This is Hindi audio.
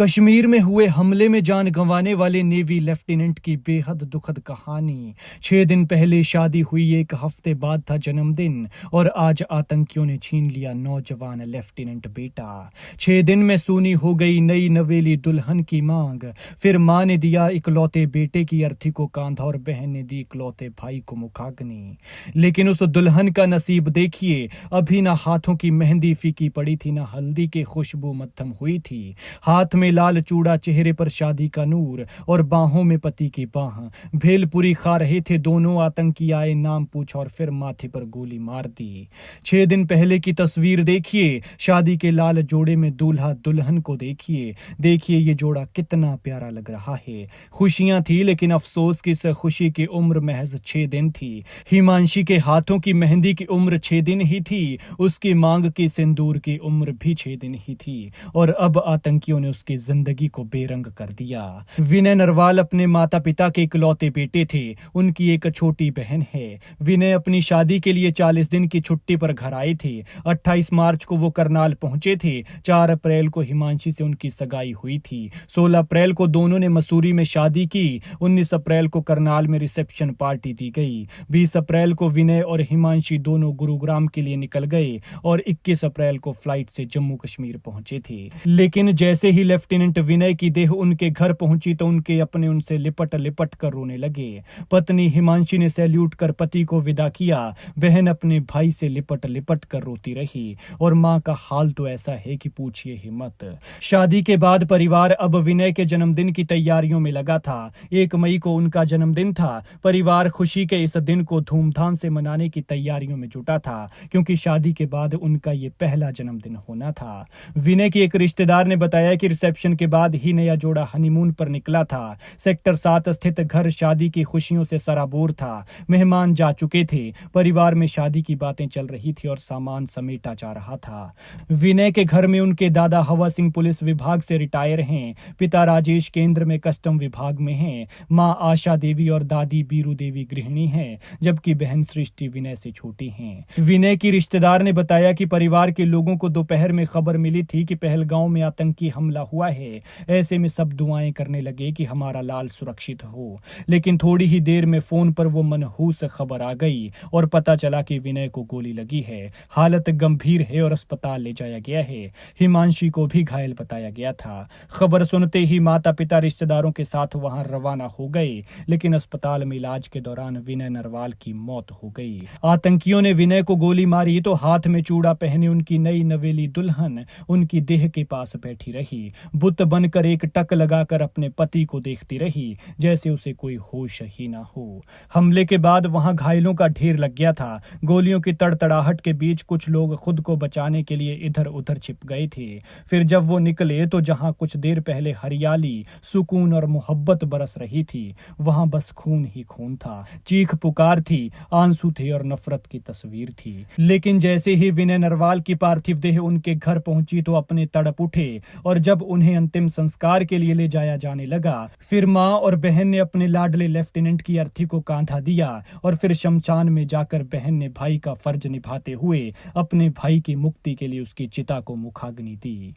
कश्मीर में हुए हमले में जान गंवाने वाले नेवी लेफ्टिनेंट की बेहद दुखद कहानी। 6 दिन पहले शादी हुई, 1 हफ्ते बाद था जन्मदिन और आज आतंकियों ने छीन लिया नौजवान लेफ्टिनेंट बेटा। 6 दिन में सूनी हो गई नई नवेली दुल्हन की मांग। फिर मां ने दिया इकलौते बेटे की अर्थी को कांधा और बहन ने दी इकलौते भाई को मुखाग्नि। लेकिन उस दुल्हन का नसीब देखिए, अभी ना हाथों की मेहंदी फीकी पड़ी थी, ना हल्दी की खुशबू मद्धम हुई थी। हाथ में लाल चूड़ा, चेहरे पर शादी का नूर और बाहों में पति की बाह। भेलपुरी खा रहे थे दोनों, आतंकी आए, नाम पूछा और फिर माथे पर गोली मार दी। 6 दिन पहले की तस्वीर देखिए, शादी के लाल जोड़े में दूल्हा दुल्हन को देखिए। देखिए ये जोड़ा कितना प्यारा लग रहा है। खुशियां थी लेकिन अफसोस की इस खुशी की उम्र महज 6 दिन थी। हिमांशी के हाथों की मेहंदी की उम्र 6 दिन ही थी, उसकी मांग की सिंदूर की उम्र भी 6 दिन ही थी और अब आतंकियों ने उसकी जिंदगी को बेरंग कर दिया। विनय नरवाल अपने माता पिता के इकलौते बेटे थे। उनकी एक छोटी बहन है। विनय अपनी शादी के लिए 40 दिन की छुट्टी पर घर आए थे। 28 मार्च को वो करनाल पहुंचे थे। 4 अप्रैल को हिमांशी से उनकी सगाई हुई थी। 16 अप्रैल को दोनों ने मसूरी में शादी की। 19 अप्रैल को करनाल में रिसेप्शन पार्टी दी गई। 20 अप्रैल को विनय और हिमांशी दोनों गुरुग्राम के लिए निकल गए और 21 अप्रैल को फ्लाइट से जम्मू कश्मीर पहुंचे थे। लेकिन जैसे ही लेफ्टिनेंट विनय की देह उनके घर पहुंची तो उनके अपने उनसे लिपट लिपट कर रोने लगे। पत्नी हिमांशी ने सैल्यूट कर पति को विदा किया। बहन अपने भाई से लिपट लिपट कर रोती रही और मां का हाल तो ऐसा है कि पूछिए ही मत। शादी के बाद परिवार अब विनय के जन्मदिन की तैयारियों में लगा था। 1 मई को उनका जन्मदिन था। परिवार खुशी के इस दिन को धूमधाम से मनाने की तैयारियों में जुटा था क्योंकि शादी के बाद उनका ये पहला जन्मदिन होना था। विनय के एक रिश्तेदार ने बताया कि रिसेप्शन के बाद ही नया जोड़ा हनीमून पर निकला था। सेक्टर 7 स्थित घर शादी की खुशियों से सराबोर था। मेहमान जा चुके थे। परिवार में शादी की बातें चल रही थी और सामान समेटा जा रहा था। विनय के घर में उनके दादा हवा सिंह पुलिस विभाग से रिटायर हैं। पिता राजेश केंद्र में कस्टम विभाग में हैं। मां आशा देवी और दादी बीरू देवी गृहिणी हैं, जबकि बहन सृष्टि विनय से छोटी हैं। विनय की रिश्तेदार ने बताया कि परिवार के लोगों को दोपहर में खबर मिली थी कि पहलगांव में आतंकी हमला हुआ है। ऐसे में सब दुआएं करने लगे कि हमारा लाल सुरक्षित हो। लेकिन थोड़ी ही देर में फोन पर वो मनहूस खबर आ गई और पता चला कि विनय को गोली लगी है। हालत गंभीर है और अस्पताल ले जाया गया है। हिमांशी को भी घायल बताया गया था। खबर सुनते ही माता पिता रिश्तेदारों के साथ वहां रवाना हो गए, लेकिन अस्पताल में इलाज के दौरान विनय नरवाल की मौत हो गई। आतंकियों ने विनय को गोली मारी तो हाथ में चूड़ा पहने उनकी नई नवेली दुल्हन उनकी देह के पास बैठी रही। बुत बनकर एक टक लगाकर अपने पति को देखती रही, जैसे उसे कोई होश ही ना हो। हमले के बाद वहां घायलों का ढेर लग गया था। गोलियों की तड़तड़ाहट के बीच कुछ लोग खुद को बचाने के लिए इधर उधर छिप गए थे। फिर जब वो निकले तो जहां कुछ देर पहले हरियाली, सुकून और मोहब्बत बरस रही थी, वहां बस खून ही खून था। चीख पुकार थी, आंसू थे और नफरत की तस्वीर थी। लेकिन जैसे ही विनय नरवाल की पार्थिव देह उनके घर पहुंची तो अपने तड़प उठे और जब उन्हें अंतिम संस्कार के लिए ले जाया जाने लगा, फिर मां और बहन ने अपने लाडले लेफ्टिनेंट की अर्थी को कांधा दिया और फिर शमशान में जाकर बहन ने भाई का फर्ज निभाते हुए अपने भाई की मुक्ति के लिए उसकी चिता को मुखाग्नि दी।